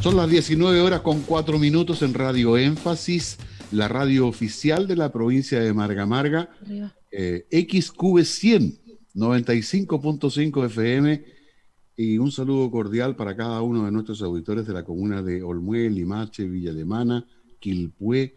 Son las 19 horas con 4 minutos en Radio Énfasis, la radio oficial de la provincia de Marga Marga, XQ100, 95.5 FM, y un saludo cordial para cada uno de nuestros auditores de la comuna de Olmué, Limache, Villa Alemana, Quilpué,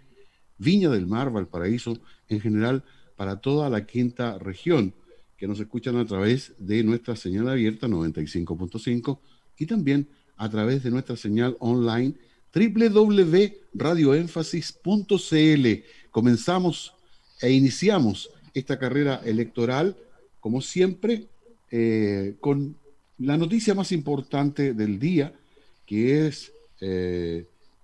Viña del Mar, Valparaíso, en general para toda la quinta región, que nos escuchan a través de nuestra señal abierta 95.5 y también a través de nuestra señal online www.radioénfasis.cl. Comenzamos e iniciamos esta carrera electoral, como siempre, con la noticia más importante del día, que es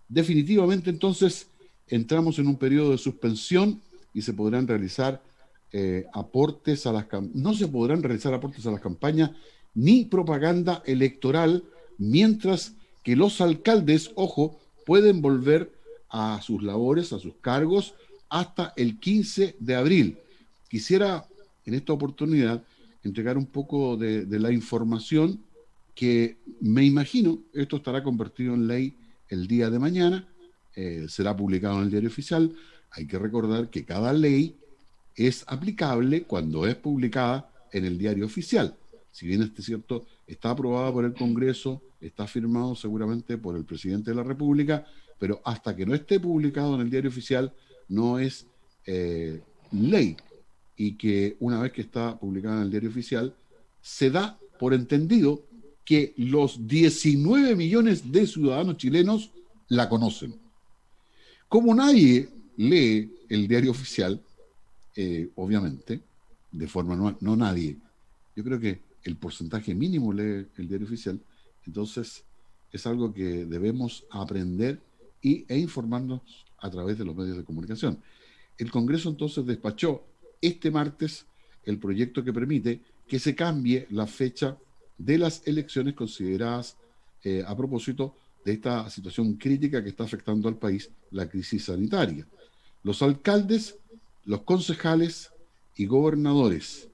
definitivamente entonces entramos en un periodo de suspensión y se podrán realizar aportes a las no se podrán realizar aportes a las campañas ni propaganda electoral, mientras que los alcaldes, ojo, pueden volver a sus labores, a sus cargos, hasta el 15 de abril. Quisiera en esta oportunidad entregar un poco de la información que me imagino esto estará convertido en ley el día de mañana, será publicado en el Diario Oficial. Hay que recordar que cada ley es aplicable cuando es publicada en el Diario Oficial. Si bien es cierto, está aprobada por el Congreso, está firmado seguramente por el presidente de la República, pero hasta que no esté publicado en el Diario Oficial no es ley, y que una vez que está publicada en el Diario Oficial se da por entendido que los 19 millones de ciudadanos chilenos la conocen. Como nadie lee el Diario Oficial, obviamente, de forma no nadie, yo creo que el porcentaje mínimo lee el Diario Oficial, entonces es algo que debemos aprender e informarnos a través de los medios de comunicación. El Congreso entonces despachó este martes el proyecto que permite que se cambie la fecha de las elecciones consideradas a propósito de esta situación crítica que está afectando al país, la crisis sanitaria. Los alcaldes, los concejales y gobernadores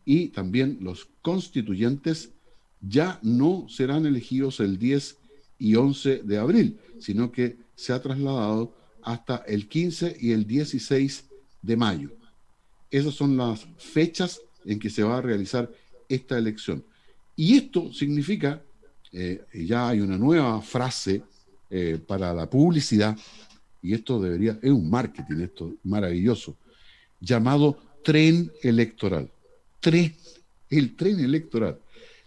y también los constituyentes ya no serán elegidos el 10 y 11 de abril, sino que se ha trasladado hasta el 15 y el 16 de mayo. Esas son las fechas en que se va a realizar esta elección. Y esto significa, ya hay una nueva frase para la publicidad, y esto es un marketing, esto maravilloso, llamado tren electoral. El tren electoral.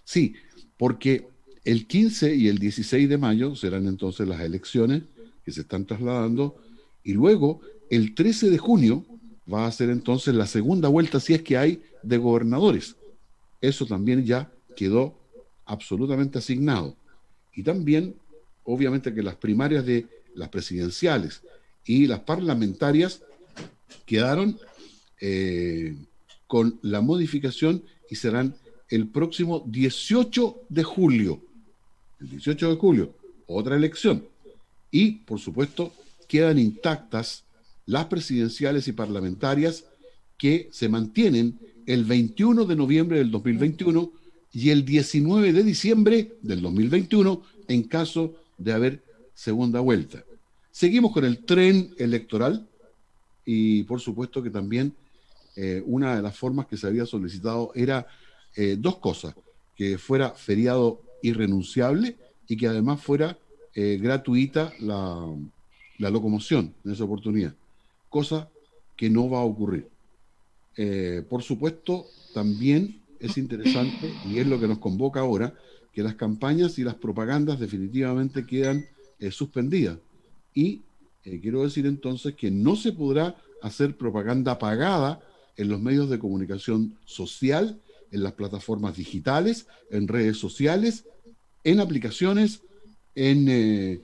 Sí, porque el 15 y el 16 de mayo serán entonces las elecciones que se están trasladando, y luego el 13 de junio va a ser entonces la segunda vuelta, si es que hay, de gobernadores. Eso también ya quedó absolutamente asignado. Y también, obviamente, que las primarias de las presidenciales y las parlamentarias quedaron con la modificación y serán el próximo 18 de julio. El 18 de julio, otra elección. Y, por supuesto, quedan intactas las presidenciales y parlamentarias, que se mantienen el 21 de noviembre del 2021 y el 19 de diciembre del 2021 en caso de haber segunda vuelta. Seguimos con el tren electoral y, por supuesto, que también una de las formas que se había solicitado era dos cosas: que fuera feriado irrenunciable y que además fuera gratuita la locomoción en esa oportunidad, cosa que no va a ocurrir. Por supuesto, también es interesante, y es lo que nos convoca ahora, que las campañas y las propagandas definitivamente quedan suspendidas. Y quiero decir entonces que no se podrá hacer propaganda pagada en los medios de comunicación social, en las plataformas digitales, en redes sociales, en aplicaciones, en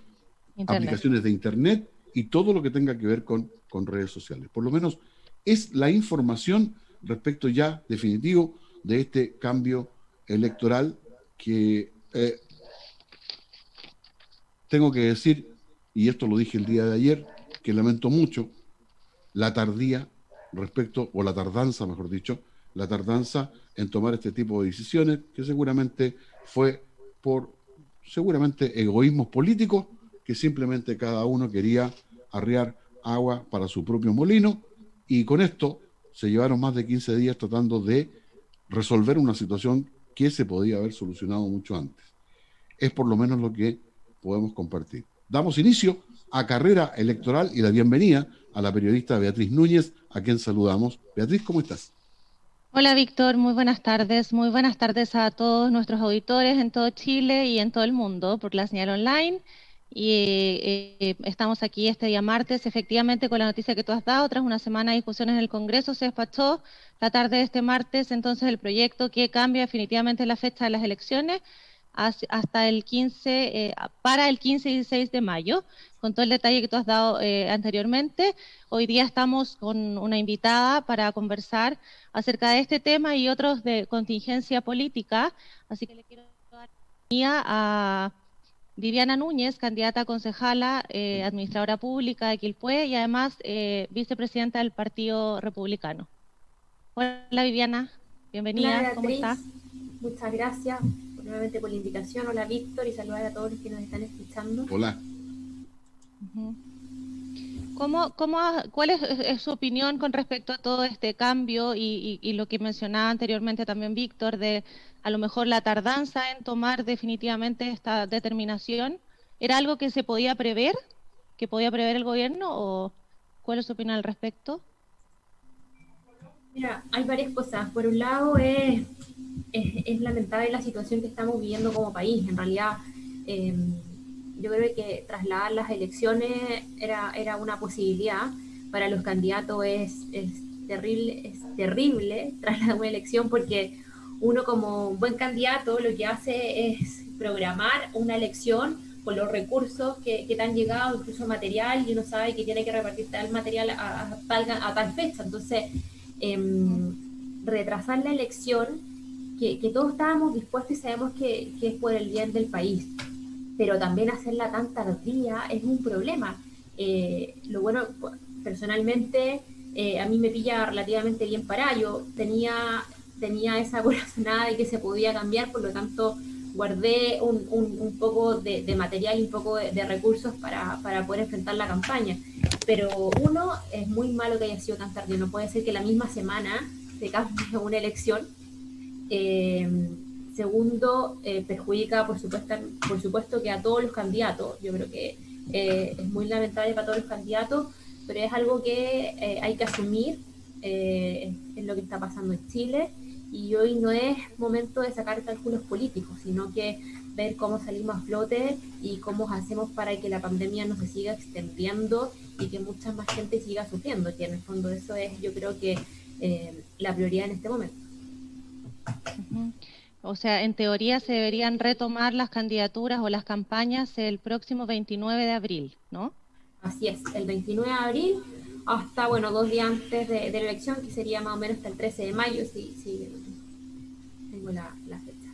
aplicaciones de Internet y todo lo que tenga que ver con redes sociales. Por lo menos es la información respecto ya definitivo de este cambio electoral que tengo que decir, y esto lo dije el día de ayer, que lamento mucho la tardanza, mejor dicho, la tardanza en tomar este tipo de decisiones, que seguramente fue por seguramente egoísmos políticos, que simplemente cada uno quería arriar agua para su propio molino, y con esto se llevaron más de 15 días tratando de resolver una situación que se podía haber solucionado mucho antes. Es por lo menos lo que podemos compartir. Damos inicio a carrera electoral y la bienvenida a la periodista Beatriz Núñez, a quien saludamos. Beatriz, ¿cómo estás? Hola Víctor, muy buenas tardes. Muy buenas tardes a todos nuestros auditores en todo Chile y en todo el mundo por la señal online. Y estamos aquí este día martes, efectivamente, con la noticia que tú has dado. Tras una semana de discusiones en el Congreso, se despachó la tarde de este martes entonces el proyecto que cambia definitivamente la fecha de las elecciones hasta el 15, para el 15 y 16 de mayo, con todo el detalle que tú has dado anteriormente. Hoy día estamos con una invitada para conversar acerca de este tema y otros de contingencia política, así que le quiero dar la bienvenida a Viviana Núñez, candidata a concejala, administradora pública de Quilpué y además vicepresidenta del Partido Republicano. Hola Viviana, Hola bienvenida, ¿cómo Beatriz, está? muchas gracias nuevamente por la invitación. Hola Víctor y saludar a todos los que nos están escuchando. Hola. Uh-huh. ¿Cuál es su opinión con respecto a todo este cambio y lo que mencionaba anteriormente también Víctor, de a lo mejor la tardanza en tomar definitivamente esta determinación? ¿Era algo que se podía prever, que podía prever el gobierno, o cuál es su opinión al respecto? Mira, hay varias cosas. Por un lado, es lamentable la situación que estamos viviendo como país. En realidad, eh, yo creo que trasladar las elecciones era una posibilidad. Para los candidatos es terrible trasladar una elección porque uno como buen candidato lo que hace es programar una elección con los recursos que te han llegado, incluso material, y uno sabe que tiene que repartir tal material a tal fecha. Entonces, retrasar la elección, que todos estábamos dispuestos y sabemos que es por el bien del país, pero también hacerla tan tardía es un problema. Lo bueno, personalmente, a mí me pilla relativamente bien parada. Yo tenía esa corazonada de que se podía cambiar, por lo tanto guardé un poco de material y un poco de recursos para poder enfrentar la campaña. Pero uno, es muy malo que haya sido tan tardío. No puede ser que la misma semana se cambie una elección. Segundo, perjudica por supuesto que a todos los candidatos. Yo creo que es muy lamentable para todos los candidatos, pero es algo que hay que asumir. Es lo que está pasando en Chile, y hoy no es momento de sacar cálculos políticos, sino que ver cómo salimos a flote y cómo hacemos para que la pandemia no se siga extendiendo y que mucha más gente siga sufriendo, que en el fondo eso es, yo creo que la prioridad en este momento. Uh-huh. O sea, en teoría se deberían retomar las candidaturas o las campañas el próximo 29 de abril, ¿no? Así es, el 29 de abril hasta, bueno, 2 días antes de la elección, que sería más o menos hasta el 13 de mayo, si tengo la fecha.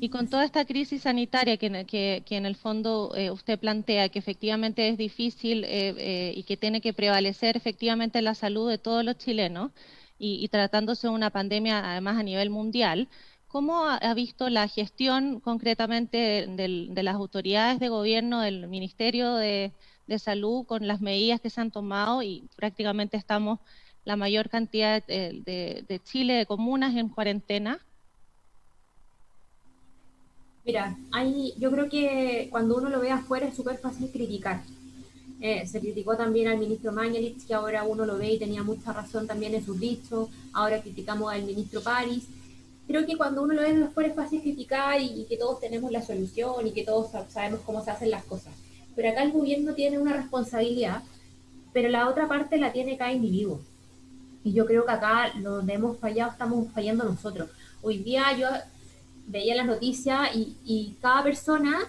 Y con toda esta crisis sanitaria que en el fondo usted plantea, que efectivamente es difícil y que tiene que prevalecer efectivamente la salud de todos los chilenos, y tratándose de una pandemia además a nivel mundial, ¿cómo ha visto la gestión concretamente de las autoridades de gobierno, del Ministerio de Salud, con las medidas que se han tomado? Y prácticamente estamos la mayor cantidad de Chile, de comunas en cuarentena. Mira, yo creo que cuando uno lo ve afuera es súper fácil criticar. Se criticó también al ministro Mañalich, que ahora uno lo ve y tenía mucha razón también en sus dichos. Ahora criticamos al ministro París. Creo que cuando uno lo ve de afuera es fácil criticar y que todos tenemos la solución y que todos sabemos cómo se hacen las cosas. Pero acá el gobierno tiene una responsabilidad, pero la otra parte la tiene cada individuo. Y yo creo que acá donde hemos fallado, estamos fallando nosotros. Hoy día yo veía las noticias y cada persona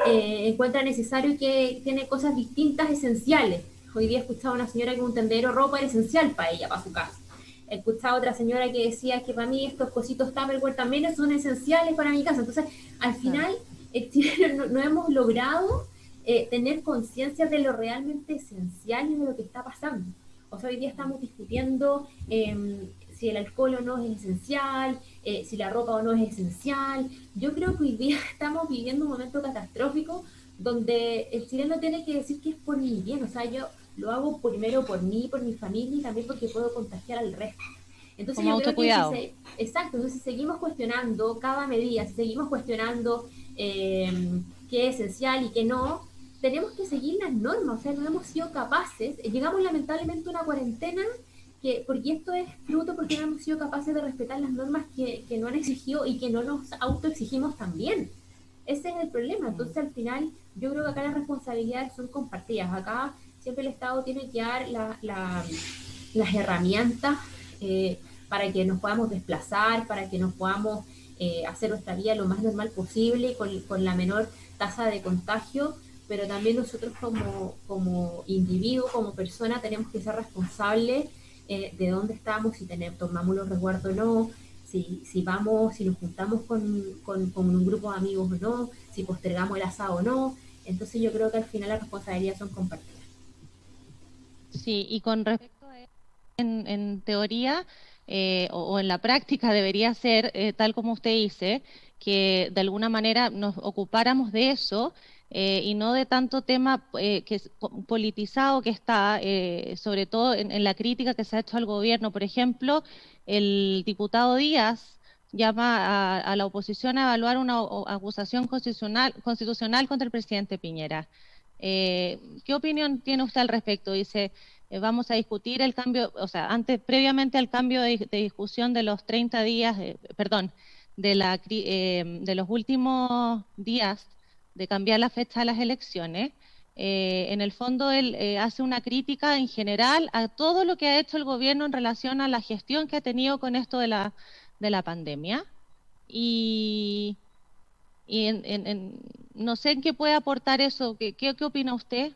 encuentra necesario que tiene cosas distintas, esenciales. Hoy día escuchaba a una señora que un tendedero de ropa era esencial para ella, para su casa. Escuchaba a otra señora que decía que para mí estos cositos Tupperware también son esenciales para mi casa. Entonces, al final, no hemos logrado tener conciencia de lo realmente esencial y de lo que está pasando. O sea, hoy día estamos discutiendo si el alcohol o no es esencial, si la ropa o no es esencial. Yo creo que hoy día estamos viviendo un momento catastrófico donde el chileno tiene que decir que es por mi bien, o sea, yo lo hago primero por mí, por mi familia y también porque puedo contagiar al resto. Entonces Como yo creo que autocuidado. exacto, entonces si seguimos cuestionando cada medida, si seguimos cuestionando qué es esencial y qué no, tenemos que seguir las normas, o sea, no hemos sido capaces, llegamos lamentablemente a una cuarentena porque esto es fruto porque no hemos sido capaces de respetar las normas que no han exigido y que no nos autoexigimos también. Ese es el problema. Entonces, al final, yo creo que acá las responsabilidades son compartidas. Acá siempre el Estado tiene que dar las herramientas para que nos podamos desplazar, para que nos podamos hacer nuestra vida lo más normal posible, con la menor tasa de contagio, pero también nosotros como individuos, como personas, tenemos que ser responsables de dónde estamos, si tomamos los resguardos o no, si vamos, si nos juntamos con un grupo de amigos o no, si postergamos el asado o no. Entonces yo creo que al final las responsabilidades son compartidas. Sí, y con respecto a eso, en teoría o en la práctica debería ser, tal como usted dice, que de alguna manera nos ocupáramos de eso y no de tanto tema que es politizado que está, sobre todo en la crítica que se ha hecho al gobierno. Por ejemplo, el diputado Díaz llama a la oposición a evaluar una acusación constitucional contra el presidente Piñera. ¿Qué opinión tiene usted al respecto? Dice, vamos a discutir el cambio, o sea, previamente al cambio de discusión de los 30 días, perdón, de los últimos días de cambiar la fecha de las elecciones. En el fondo, él hace una crítica en general a todo lo que ha hecho el gobierno en relación a la gestión que ha tenido con esto de la pandemia. Y, no sé en qué puede aportar eso. ¿Qué opina usted?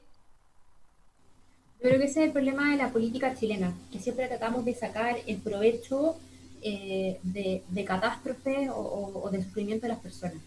Yo creo que ese es el problema de la política chilena, que siempre tratamos de sacar el provecho de catástrofe o de sufrimiento de las personas.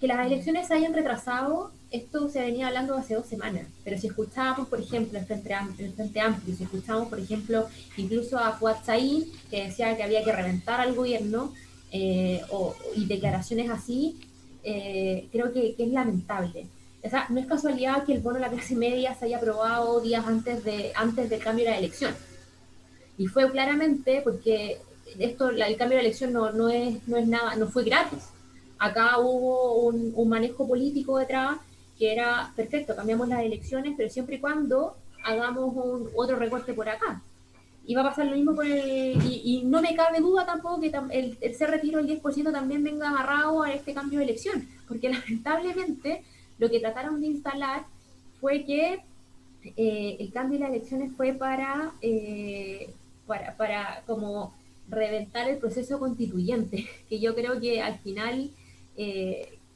Que las elecciones se hayan retrasado, esto se venía hablando hace 2 semanas, pero si escuchábamos, por ejemplo, el Frente Amplio, si escuchábamos, por ejemplo, incluso a Fuad Said, que decía que había que reventar al gobierno, y declaraciones así, creo que es lamentable. O sea, no es casualidad que el bono de la clase media se haya aprobado días antes del cambio de la elección. Y fue claramente porque el cambio de elección no es nada, no fue gratis. Acá hubo un manejo político detrás que era perfecto, cambiamos las elecciones, pero siempre y cuando hagamos otro recorte por acá. Y va a pasar lo mismo con y no me cabe duda tampoco que el ser retiro del 10% también venga amarrado a este cambio de elección, porque lamentablemente lo que trataron de instalar fue que el cambio de las elecciones fue para como reventar el proceso constituyente, que yo creo que al final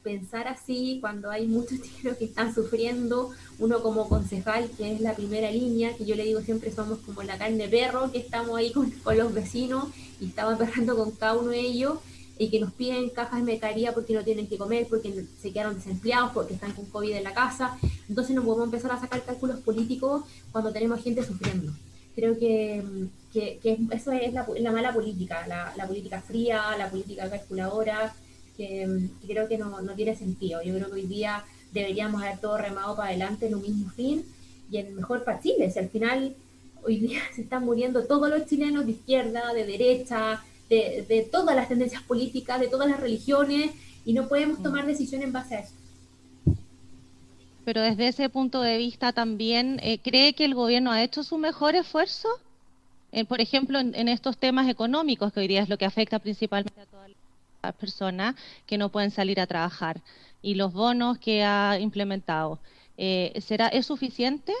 pensar así cuando hay muchos chilenos que están sufriendo, uno como concejal, que es la primera línea, que yo le digo siempre somos como la carne de perro, que estamos ahí con los vecinos y estamos perrando con cada uno de ellos, y que nos piden cajas de mercadería porque no tienen que comer, porque se quedaron desempleados, porque están con COVID en la casa. Entonces no podemos empezar a sacar cálculos políticos cuando tenemos gente sufriendo. Creo que eso es la mala política, la política fría, la política calculadora, que creo que no tiene sentido. Yo creo que hoy día deberíamos haber todo remado para adelante en un mismo fin y el mejor para Chile. Si al final hoy día se están muriendo todos los chilenos de izquierda, de derecha, de todas las tendencias políticas, de todas las religiones, y no podemos tomar decisiones en base a eso. Pero desde ese punto de vista también, ¿cree que el gobierno ha hecho su mejor esfuerzo? Por ejemplo, en estos temas económicos, que hoy día es lo que afecta principalmente a todas las personas que no pueden salir a trabajar, y los bonos que ha implementado. ¿Es suficiente?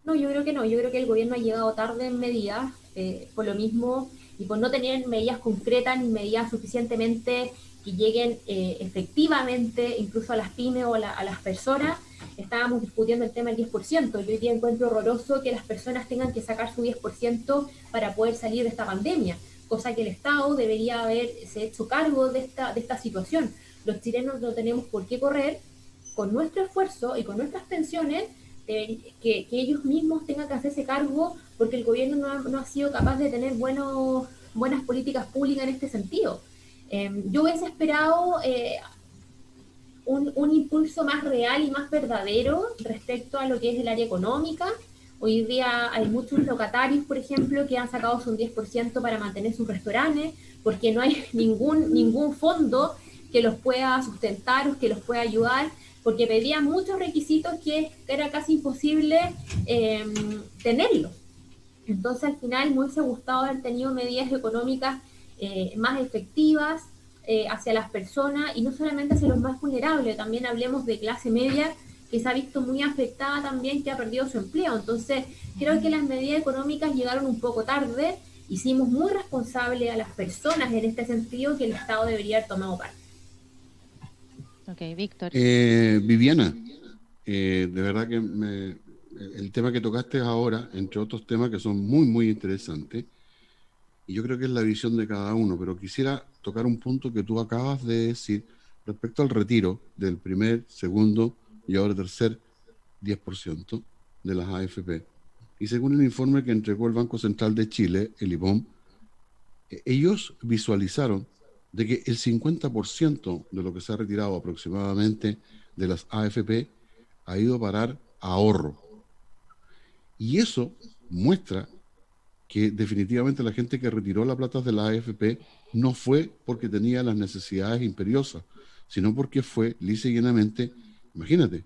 No, yo creo que no. Yo creo que el gobierno ha llegado tarde en medidas, por lo mismo, y por no tener medidas concretas ni medidas suficientemente que lleguen efectivamente incluso a las pymes o a las personas. Estábamos discutiendo el tema del 10%. Yo hoy día encuentro horroroso que las personas tengan que sacar su 10% para poder salir de esta pandemia, cosa que el Estado debería haberse hecho cargo de esta situación. Los chilenos no tenemos por qué correr con nuestro esfuerzo y con nuestras pensiones que ellos mismos tengan que hacerse cargo porque el gobierno no ha sido capaz de tener buenas políticas públicas en este sentido. Yo hubiese esperado un impulso más real y más verdadero respecto a lo que es el área económica. Hoy día hay muchos locatarios, por ejemplo, que han sacado su 10% para mantener sus restaurantes, porque no hay ningún fondo que los pueda sustentar o que los pueda ayudar, porque pedían muchos requisitos que era casi imposible tenerlos. Entonces, al final, me hubiese gustado haber tenido medidas económicas más efectivas hacia las personas y no solamente hacia los más vulnerables, también hablemos de clase media que se ha visto muy afectada también, que ha perdido su empleo. Entonces, creo que las medidas económicas llegaron un poco tarde, hicimos muy responsable a las personas en este sentido que el Estado debería haber tomado parte. Ok, Víctor. Viviana, de verdad que el tema que tocaste ahora, entre otros temas que son muy, muy interesantes, y yo creo que es la visión de cada uno, pero quisiera tocar un punto que tú acabas de decir respecto al retiro del primer, segundo y ahora tercer 10% de las AFP. Y según el informe que entregó el Banco Central de Chile, el IBOM, ellos visualizaron de que el 50% de lo que se ha retirado aproximadamente de las AFP ha ido a parar a ahorro. Y eso muestra que definitivamente la gente que retiró la plata de la AFP no fue porque tenía las necesidades imperiosas, sino porque fue lisa y llanamente, imagínate,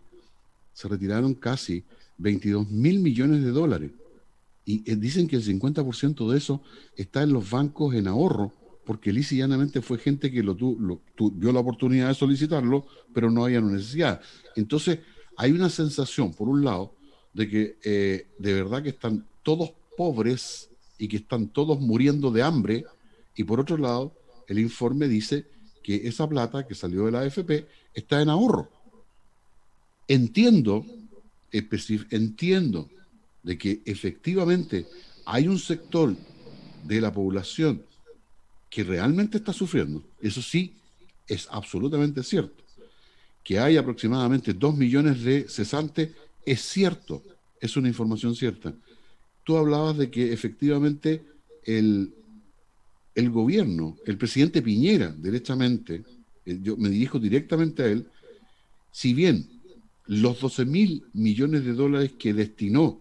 se retiraron casi 22.000 millones de dólares. Y dicen que el 50% de eso está en los bancos en ahorro, porque lisa y llanamente fue gente que vio la oportunidad de solicitarlo, pero no había necesidad. Entonces, hay una sensación, por un lado, de que de verdad que están todos pobres y que están todos muriendo de hambre, y por otro lado, el informe dice que esa plata que salió de la AFP está en ahorro. Entiendo de que efectivamente hay un sector de la población que realmente está sufriendo. Eso sí, es absolutamente cierto. Que hay aproximadamente 2 millones de cesantes, es cierto, es una información cierta. Tú hablabas de que efectivamente el gobierno, el presidente Piñera, derechamente, yo me dirijo directamente a él, si bien los 12.000 millones de dólares que destinó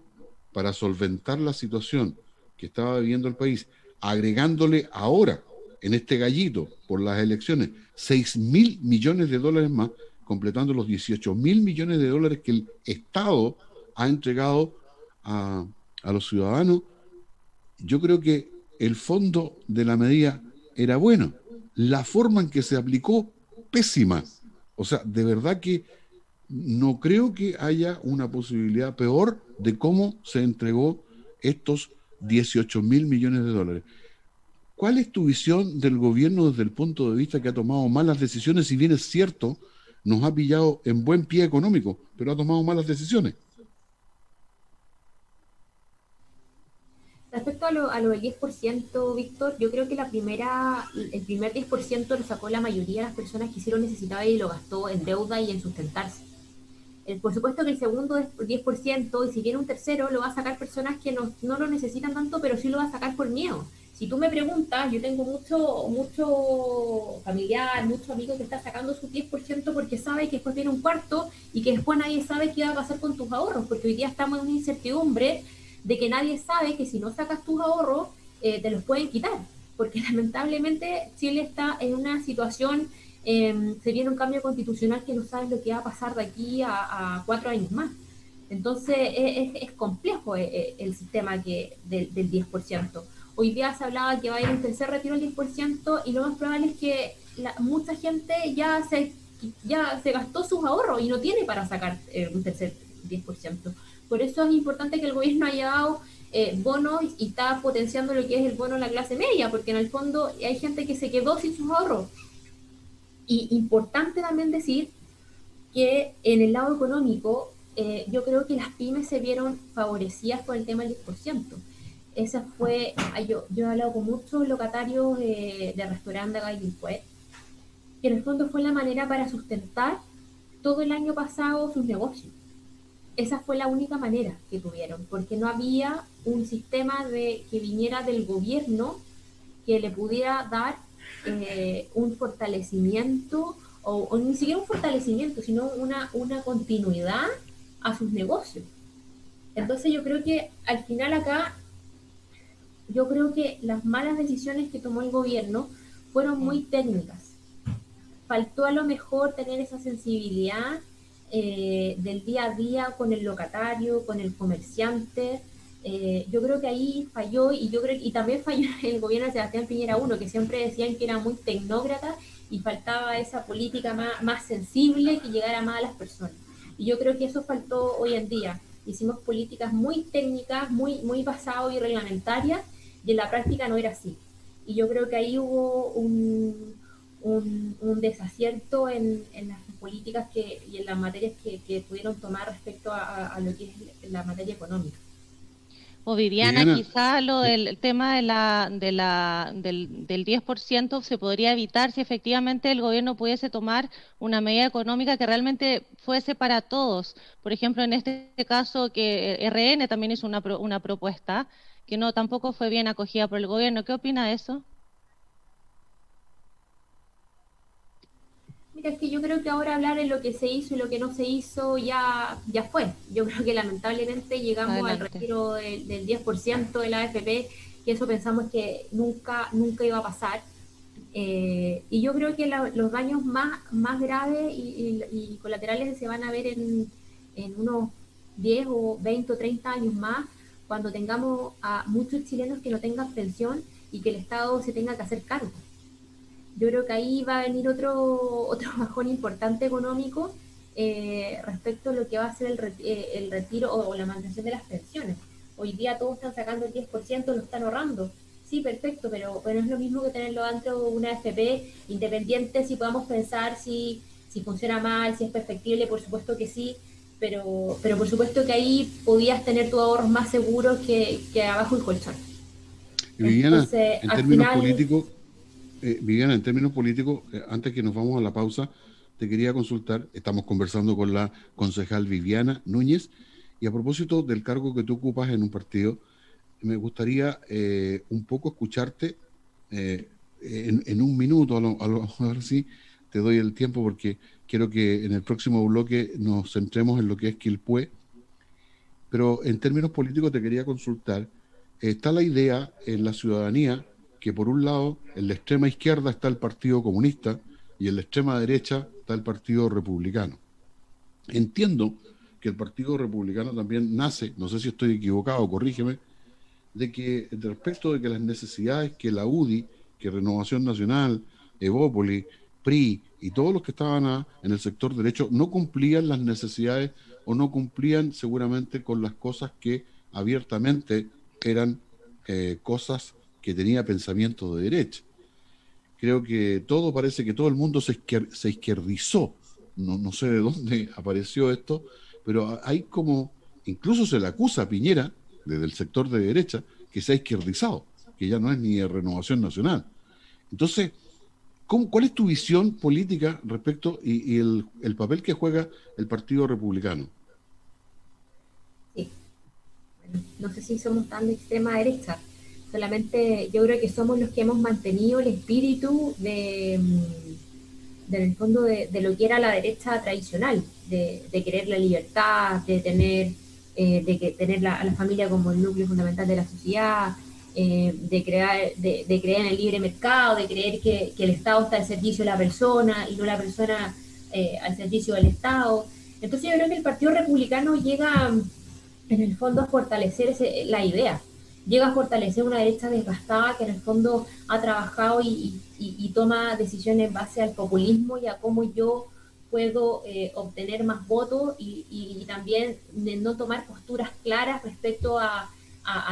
para solventar la situación que estaba viviendo el país, agregándole ahora, en este gallito, por las elecciones, 6.000 millones de dólares más, completando los 18.000 millones de dólares que el Estado ha entregado a los ciudadanos, yo creo que el fondo de la medida era bueno. La forma en que se aplicó, pésima. O sea, de verdad que no creo que haya una posibilidad peor de cómo se entregó estos 18.000 millones de dólares. ¿Cuál es tu visión del gobierno desde el punto de vista que ha tomado malas decisiones? Si bien es cierto, nos ha pillado en buen pie económico, pero ha tomado malas decisiones. Respecto a lo del 10%, Víctor, yo creo que el primer 10% lo sacó la mayoría de las personas que sí lo necesitaban y lo gastó en deuda y en sustentarse. Por supuesto que el segundo 10%, y si viene un tercero, lo va a sacar personas que no lo necesitan tanto, pero sí lo va a sacar por miedo. Si tú me preguntas, yo tengo mucho familiar, mucho amigo que está sacando su 10% porque sabe que después viene un cuarto y que después nadie sabe qué va a pasar con tus ahorros, porque hoy día estamos en una incertidumbre de que nadie sabe que si no sacas tus ahorros, te los pueden quitar, porque lamentablemente Chile está en una situación, se viene un cambio constitucional que no sabes lo que va a pasar de aquí a 4 años más. Entonces es complejo el sistema del 10%. Hoy día se hablaba que va a ir un tercer retiro del 10% y lo más probable es que mucha gente ya se gastó sus ahorros y no tiene para sacar un tercer 10%. Por eso es importante que el gobierno haya dado bonos y está potenciando lo que es el bono a la clase media, porque en el fondo hay gente que se quedó sin sus ahorros. Y importante también decir que en el lado económico, yo creo que las pymes se vieron favorecidas por el tema del 10%. Esa fue, yo he hablado con muchos locatarios de restaurantes acá en Quilpué, que en el fondo fue la manera para sustentar todo el año pasado sus negocios. esa fue la única manera que tuvieron, porque no había un sistema que viniera del gobierno que le pudiera dar un fortalecimiento, o ni siquiera un fortalecimiento, sino una continuidad a sus negocios. Entonces yo creo que al final acá, yo creo que las malas decisiones que tomó el gobierno fueron muy técnicas. Faltó a lo mejor tener esa sensibilidad del día a día con el locatario, con el comerciante. Yo creo que ahí falló, y yo creo y también falló el gobierno de Sebastián Piñera I, que siempre decían que era muy tecnócrata y faltaba esa política más sensible que llegara más a las personas. Y yo creo que eso faltó hoy en día. Hicimos políticas muy técnicas, muy basadas y reglamentarias, y en la práctica no era así. Y yo creo que ahí hubo un desacierto en las políticas y en las materias que pudieron tomar respecto a lo que es la materia económica. O Viviana, Viviana, quizá eh, el tema del 10% se podría evitar si efectivamente el gobierno pudiese tomar una medida económica que realmente fuese para todos. Por ejemplo, en este caso que RN también hizo una propuesta que no tampoco fue bien acogida por el gobierno. ¿Qué opina de eso? Mira, es que yo creo que ahora hablar en lo que se hizo y lo que no se hizo ya fue. Yo creo que lamentablemente llegamos al Adelante. retiro del 10% de la AFP, que eso pensamos que nunca iba a pasar. Y yo creo que los daños más graves y colaterales se van a ver en unos 10 o 20 o 30 años más, cuando tengamos a muchos chilenos que no tengan pensión y que el Estado se tenga que hacer cargo. Yo creo que ahí va a venir otro bajón importante económico respecto a lo que va a ser el retiro o la mantención de las pensiones. Hoy día todos están sacando el 10%, lo están ahorrando. Sí, perfecto, pero es lo mismo que tenerlo dentro de una FP independiente, si podamos pensar si funciona mal, si es perfectible, por supuesto que sí, pero por supuesto que ahí podías tener tus ahorros más seguros que abajo el colchón. Viviana, Entonces, en al términos final, políticos, Viviana, en términos políticos, antes que nos vamos a la pausa, te quería consultar, estamos conversando con la concejal Viviana Núñez, y a propósito del cargo que tú ocupas en un partido, me gustaría un poco escucharte en un minuto, a lo mejor sí, te doy el tiempo porque quiero que en el próximo bloque nos centremos en lo que es Quilpué, pero en términos políticos te quería consultar, está la idea en la ciudadanía que por un lado en la extrema izquierda está el Partido Comunista y en la extrema derecha está el Partido Republicano. Entiendo que el Partido Republicano también nace, no sé si estoy equivocado, corrígeme, de que respecto de que las necesidades que la UDI, que Renovación Nacional, Evópoli, PRI y todos los que estaban en el sector derecho no cumplían las necesidades o no cumplían seguramente con las cosas que abiertamente eran cosas que tenía pensamiento de derecha. Creo que todo parece que todo el mundo se izquierdizó. No sé de dónde apareció esto, pero hay como, incluso se le acusa a Piñera, desde el sector de derecha, que se ha izquierdizado, que ya no es ni de Renovación Nacional. Entonces, ¿cuál es tu visión política respecto y el papel que juega el Partido Republicano? sí, no sé si somos tan de extrema derecha, solamente yo creo que somos los que hemos mantenido el espíritu del fondo de lo que era la derecha tradicional, de querer la libertad, tener a la familia como el núcleo fundamental de la sociedad, de creer en el libre mercado, de creer que el Estado está al servicio de la persona y no la persona al servicio del Estado. Entonces yo creo que el Partido Republicano llega en el fondo a fortalecer la idea, llega a fortalecer una derecha desgastada que en el fondo ha trabajado y toma decisiones en base al populismo y a cómo yo puedo obtener más votos y también de no tomar posturas claras respecto a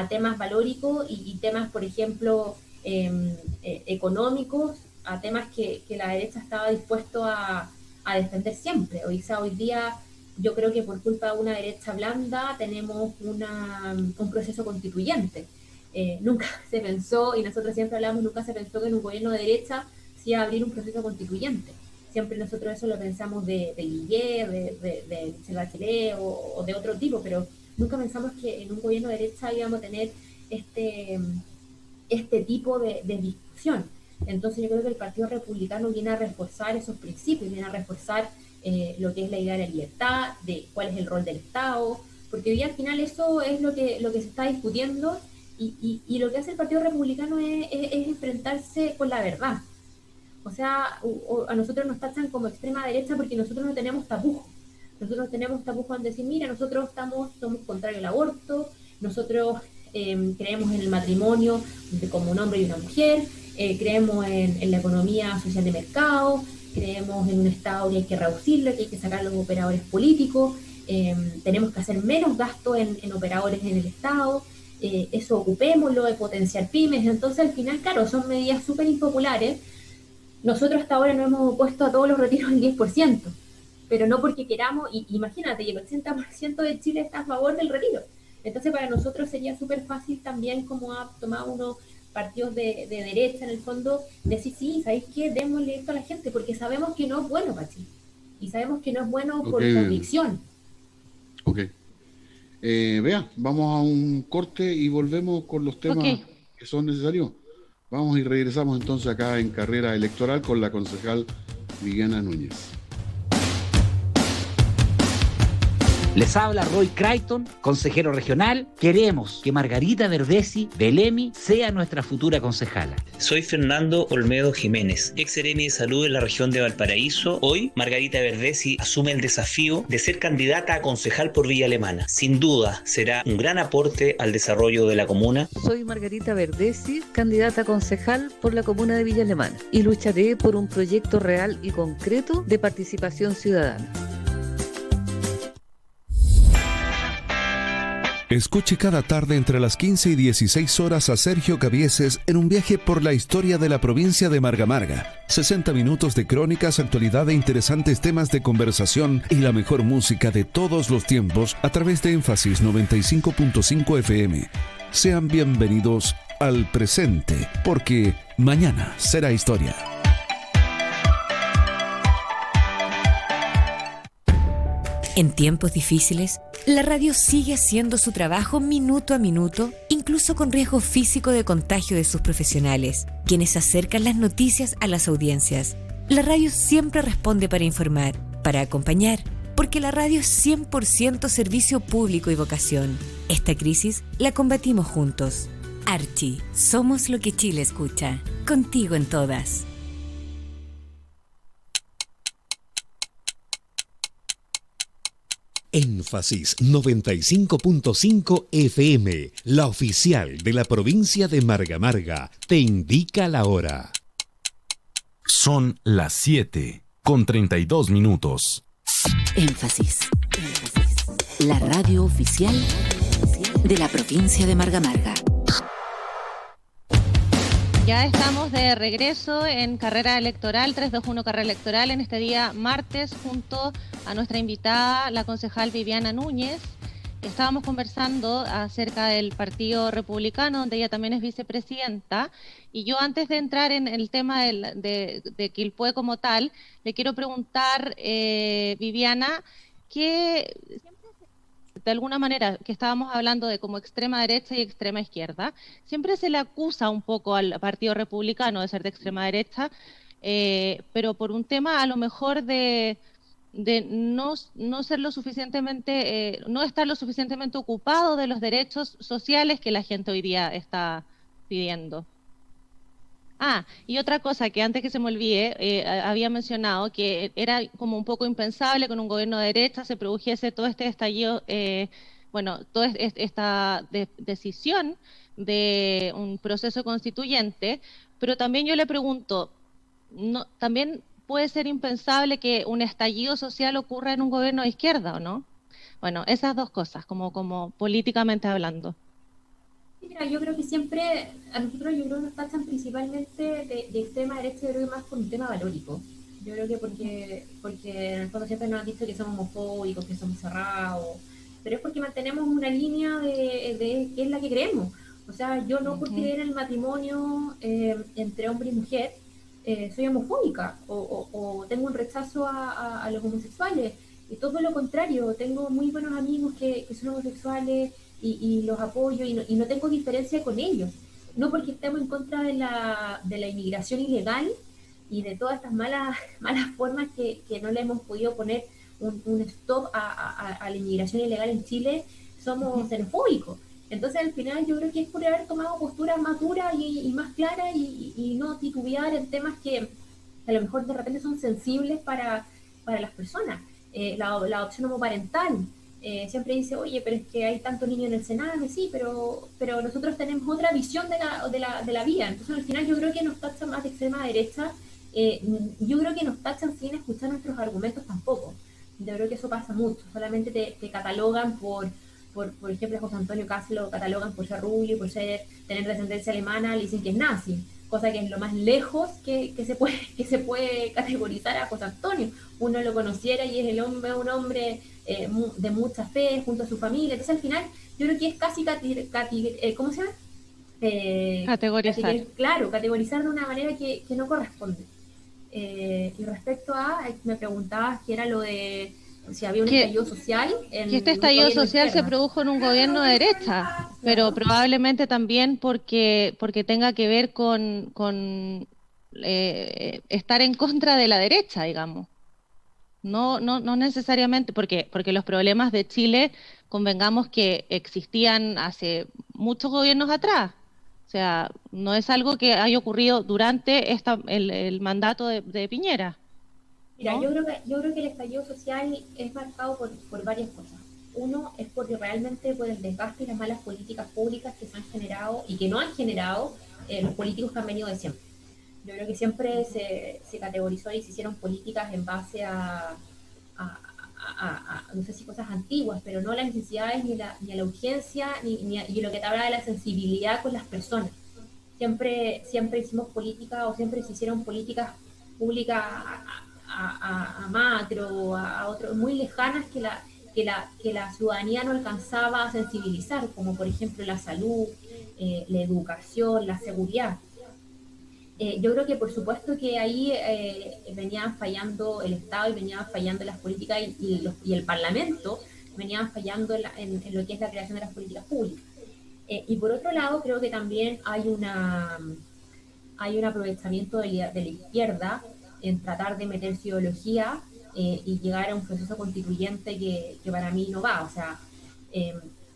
temas valóricos y temas, por ejemplo, económicos, a temas que la derecha estaba dispuesto a defender siempre. Hoy día yo creo que por culpa de una derecha blanda tenemos un proceso constituyente. Nunca se pensó, y nosotros siempre hablamos, nunca se pensó que en un gobierno de derecha se iba a abrir un proceso constituyente. Siempre nosotros eso lo pensamos de Guillet, de Michelle Bachelet o de otro tipo, pero nunca pensamos que en un gobierno de derecha íbamos a tener este tipo de discusión. Entonces yo creo que el Partido Republicano viene a reforzar esos principios, viene a reforzar lo que es la idea de la libertad, de cuál es el rol del Estado, porque hoy al final eso es lo que se está discutiendo y lo que hace el Partido Republicano es enfrentarse con la verdad. O sea, a nosotros nos tachan como extrema derecha porque nosotros no tenemos tapujos. Nosotros tenemos tapujos en decir, mira, nosotros somos contrarios al aborto, nosotros creemos en el matrimonio como un hombre y una mujer, creemos en la economía social de mercado, creemos en un Estado que hay que reducirlo, que hay que sacar a los operadores políticos, tenemos que hacer menos gasto en operadores en el Estado, eso ocupémoslo de potenciar pymes. Entonces al final, claro, son medidas súper impopulares. Nosotros hasta ahora no hemos opuesto a todos los retiros el 10%, pero no porque queramos, y imagínate, el 80% de Chile está a favor del retiro. Entonces para nosotros sería súper fácil también, como ha tomado unos partidos de derecha en el fondo, decir, sí, ¿sabéis qué? Démosle esto a la gente, porque sabemos que no es bueno para Chile. Y sabemos que no es bueno por convicción. Ok. Vea, vamos a un corte y volvemos con los temas que son necesarios. Vamos y regresamos entonces acá en Carrera Electoral con la concejal Viviana Núñez. Les habla Roy Creighton, consejero regional. Queremos que Margarita Verdesi Belemi sea nuestra futura concejala. Soy Fernando Olmedo Jiménez, ex seremi de salud en la región de Valparaíso. Hoy, Margarita Verdesi asume el desafío de ser candidata a concejal por Villa Alemana. Sin duda, será un gran aporte al desarrollo de la comuna. Soy Margarita Verdesi, candidata a concejal por la comuna de Villa Alemana, y lucharé por un proyecto real y concreto de participación ciudadana. Escuche cada tarde entre las 15 y 16 horas a Sergio Cabieses en un viaje por la historia de la provincia de Marga Marga. 60 minutos de crónicas, actualidad e interesantes temas de conversación y la mejor música de todos los tiempos a través de Énfasis 95.5 FM. Sean bienvenidos al presente, porque mañana será historia. En tiempos difíciles, la radio sigue haciendo su trabajo minuto a minuto, incluso con riesgo físico de contagio de sus profesionales, quienes acercan las noticias a las audiencias. La radio siempre responde para informar, para acompañar, porque la radio es 100% servicio público y vocación. Esta crisis la combatimos juntos. Archi, somos lo que Chile escucha. Contigo en todas. Énfasis 95.5 FM, la oficial de la provincia de Marga Marga, te indica la hora. Son las 7:32. Énfasis. La radio oficial de la provincia de Marga Marga. Ya estamos de regreso en Carrera Electoral, 321 Carrera Electoral, en este día martes, junto a nuestra invitada, la concejal Viviana Núñez. Estábamos conversando acerca del Partido Republicano, donde ella también es vicepresidenta, y yo antes de entrar en el tema de Quilpué como tal, le quiero preguntar, Viviana, que de alguna manera, que estábamos hablando de como extrema derecha y extrema izquierda, siempre se le acusa un poco al Partido Republicano de ser de extrema derecha, pero por un tema a lo mejor de no ser lo suficientemente, no estar lo suficientemente ocupado de los derechos sociales que la gente hoy día está pidiendo. Y otra cosa que antes que se me olvide, había mencionado que era como un poco impensable que con un gobierno de derecha se produjese todo este estallido, toda esta decisión de un proceso constituyente, pero también yo le pregunto, ¿también puede ser impensable que un estallido social ocurra en un gobierno de izquierda o no? Bueno, esas dos cosas, como políticamente hablando. Mira, yo creo que siempre, a nosotros yo creo que nos tachan principalmente de extrema derecha, yo creo que más por un tema valórico. Yo creo que porque en el fondo siempre nos han dicho que somos homofóbicos, que somos cerrados, pero es porque mantenemos una línea de que es la que creemos. O sea, yo no por creer en el matrimonio entre hombre y mujer, soy homofóbica o tengo un rechazo a los homosexuales. Y todo lo contrario, tengo muy buenos amigos que son homosexuales y los apoyo y no tengo diferencia con ellos. No porque estemos en contra de la inmigración ilegal y de todas estas malas formas que no le hemos podido poner un stop a la inmigración ilegal en Chile, somos xenofóbicos. Entonces al final yo creo que es por haber tomado posturas más duras y más claras y no titubear en temas que a lo mejor de repente son sensibles para las personas. La adopción homoparental, siempre dice, oye, pero es que hay tantos niños en el Sename, sí, pero nosotros tenemos otra visión de la vida. Entonces al final yo creo que nos tachan más de extrema derecha, yo creo que nos tachan sin escuchar nuestros argumentos tampoco. Yo creo que eso pasa mucho, solamente te catalogan por ejemplo, a José Antonio Kast lo catalogan por ser rubio, por tener descendencia alemana, le dicen que es nazi, cosa que es lo más lejos que se puede categorizar a José Antonio. Uno lo conociera y es un hombre de mucha fe junto a su familia. Entonces al final yo creo que es casi ¿cómo se llama? Categorizar. Claro, categorizar de una manera que no corresponde. Y respecto a, me preguntabas qué era lo de si había un estallido social. Que este estallido social se produjo en un gobierno de derecha, pero probablemente también porque tenga que ver con estar en contra de la derecha, digamos. No necesariamente, porque los problemas de Chile, convengamos que existían hace muchos gobiernos atrás. O sea, no es algo que haya ocurrido durante el mandato de Piñera. Mira, ¿no? yo creo que el estallido social es marcado por varias cosas. Uno es porque realmente por el desgaste y las malas políticas públicas que se han generado y que no han generado los políticos que han venido de siempre. Yo creo que siempre se categorizó y se hicieron políticas en base a no sé si cosas antiguas, pero no a las necesidades ni a la urgencia y lo que te habla de la sensibilidad con las personas. Siempre hicimos política o siempre se hicieron políticas públicas a macro, a otros muy lejanas que la ciudadanía no alcanzaba a sensibilizar, como por ejemplo la salud, la educación, la seguridad. Yo creo que por supuesto que ahí venían fallando el Estado y venían fallando las políticas y el Parlamento venían fallando en lo que es la creación de las políticas públicas. Y por otro lado, creo que también hay un aprovechamiento de la izquierda en tratar de meter su ideología y llegar a un proceso constituyente que para mí no va. O sea,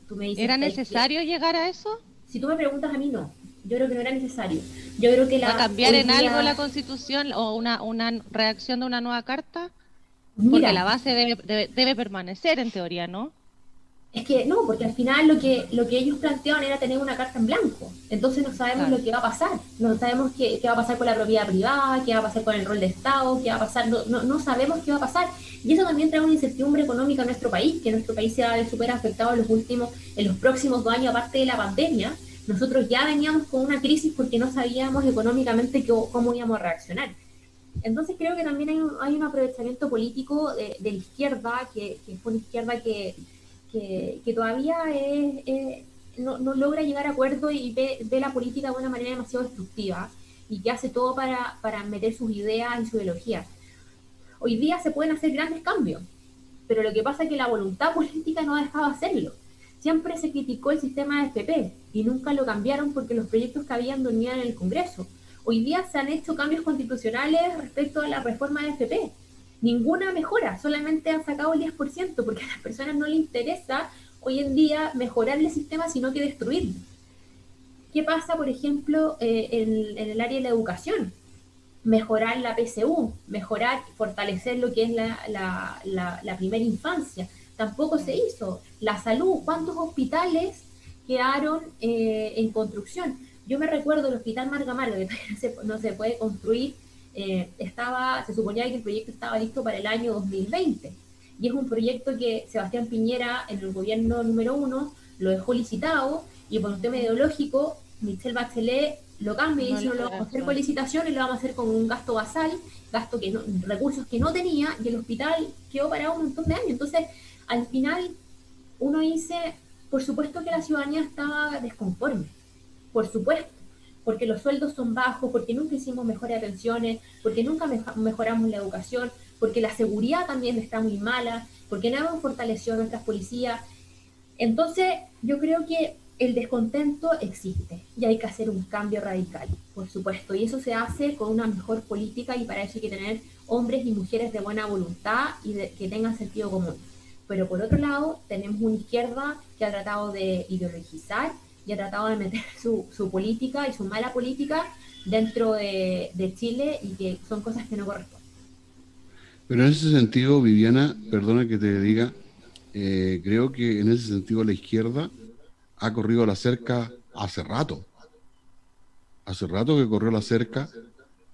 tú me dices... ¿Era necesario llegar a eso? Si tú me preguntas a mí, no. Yo creo que no era necesario. Yo creo que ¿Va a cambiar en algo la Constitución o una redacción de una nueva carta? Porque la base debe permanecer en teoría, ¿no? Es que no, porque al final lo que ellos planteaban era tener una carta en blanco. Entonces no sabemos lo que va a pasar. No sabemos qué va a pasar con la propiedad privada, qué va a pasar con el rol de Estado, qué va a pasar. No sabemos qué va a pasar. Y eso también trae una incertidumbre económica a nuestro país, que nuestro país se va a ver súper afectado en los próximos 2 años, aparte de la pandemia. Nosotros ya veníamos con una crisis porque no sabíamos económicamente cómo íbamos a reaccionar. Entonces creo que también hay un aprovechamiento político de la izquierda, que fue una izquierda que todavía no logra llegar a acuerdo y ve la política de una manera demasiado destructiva y que hace todo para meter sus ideas y su ideología. Hoy día se pueden hacer grandes cambios, pero lo que pasa es que la voluntad política no ha dejado de hacerlo. Siempre se criticó el sistema de FP y nunca lo cambiaron porque los proyectos que habían dormían en el Congreso. Hoy día se han hecho cambios constitucionales respecto a la reforma de FP. Ninguna mejora, solamente han sacado el 10% porque a las personas no les interesa hoy en día mejorar el sistema, sino que destruirlo. ¿Qué pasa, por ejemplo, en el área de la educación? Mejorar la PSU, fortalecer lo que es la primera infancia. Tampoco se hizo. La salud, ¿cuántos hospitales quedaron en construcción? Yo me recuerdo el Hospital Marga Marga, que todavía no se puede construir. Se suponía que el proyecto estaba listo para el año 2020 y es un proyecto que Sebastián Piñera en el gobierno número 1 lo dejó licitado y por un tema ideológico Michelle Bachelet lo cambia y dice no lo vamos a hacer con licitación y lo vamos a hacer con un gasto basal, recursos que no tenía y el hospital quedó parado un montón de años. Entonces al final uno dice, por supuesto que la ciudadanía estaba desconforme, por supuesto, porque los sueldos son bajos, porque nunca hicimos mejores pensiones, porque nunca mejoramos la educación, porque la seguridad también está muy mala, porque no hemos fortalecido nuestras policías. Entonces, yo creo que el descontento existe y hay que hacer un cambio radical, por supuesto, y eso se hace con una mejor política, y para eso hay que tener hombres y mujeres de buena voluntad y que tengan sentido común. Pero por otro lado, tenemos una izquierda que ha tratado de ideologizar y ha tratado de meter su política y su mala política dentro de Chile, y que son cosas que no corresponden. Pero en ese sentido, Viviana, perdona que te diga, creo que en ese sentido la izquierda ha corrido la cerca hace rato. Hace rato que corrió la cerca,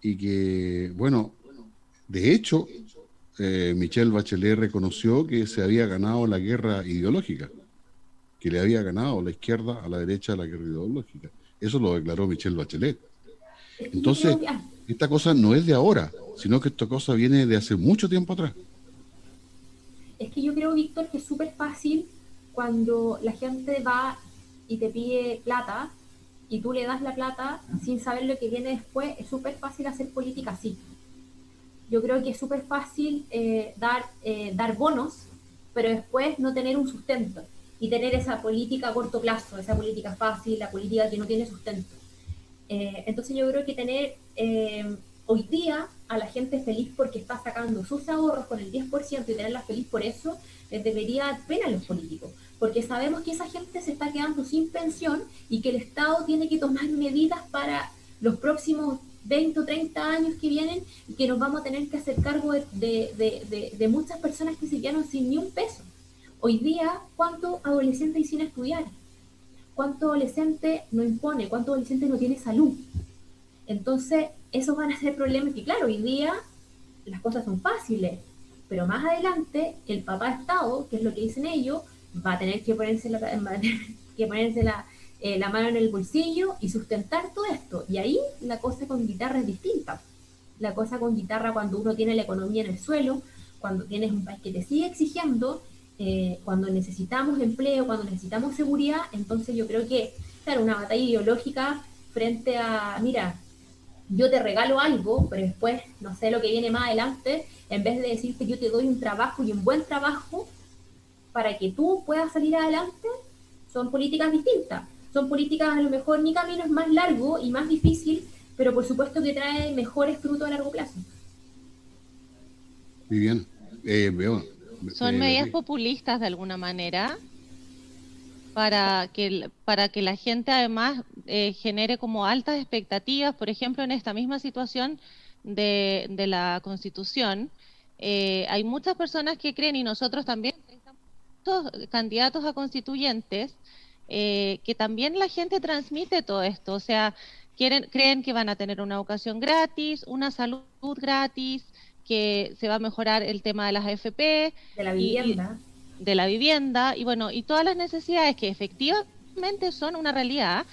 y que, bueno, de hecho, Michelle Bachelet reconoció que se había ganado la guerra ideológica, que le había ganado la izquierda a la derecha la guerra ideológica. Eso lo declaró Michelle Bachelet. Entonces, esta cosa no es de ahora, sino que esta cosa viene de hace mucho tiempo atrás. Es que yo creo, Víctor, que es súper fácil cuando la gente va y te pide plata y tú le das la plata sin saber lo que viene después. Es súper fácil hacer política así. Yo creo que es súper fácil dar bonos, pero después no tener un sustento y tener esa política a corto plazo, esa política fácil, la política que no tiene sustento. Entonces yo creo que tener hoy día a la gente feliz porque está sacando sus ahorros con el 10% y tenerla feliz por eso, les debería dar pena a los políticos, porque sabemos que esa gente se está quedando sin pensión y que el Estado tiene que tomar medidas para los próximos 20 o 30 años que vienen, y que nos vamos a tener que hacer cargo de muchas personas que se quedaron sin ni un peso. Hoy día, ¿cuántos adolescentes hay sin estudiar? ¿Cuánto adolescente no impone? ¿Cuánto adolescente no tiene salud? Entonces, esos van a ser problemas que, claro, hoy día las cosas son fáciles, pero más adelante el papá Estado, que es lo que dicen ellos, va a tener que ponerse la mano en el bolsillo y sustentar todo esto. Y ahí la cosa con guitarra es distinta. La cosa con guitarra, cuando uno tiene la economía en el suelo, cuando tienes un país que te sigue exigiendo, cuando necesitamos empleo, cuando necesitamos seguridad, entonces yo creo que, claro, una batalla ideológica frente a, mira, yo te regalo algo, pero después no sé lo que viene más adelante, en vez de decirte yo te doy un trabajo y un buen trabajo para que tú puedas salir adelante, son políticas distintas. Son políticas, a lo mejor mi camino es más largo y más difícil, pero por supuesto que trae mejores frutos a largo plazo. Muy bien. Son medidas populistas de alguna manera para que la gente además genere como altas expectativas. Por ejemplo, en esta misma situación de la Constitución, hay muchas personas que creen, y nosotros también, candidatos a constituyentes, que también la gente transmite todo esto, o sea, creen que van a tener una educación gratis, una salud gratis, que se va a mejorar el tema de las AFP, de la vivienda, de la vivienda, y bueno, y todas las necesidades que efectivamente son una realidad,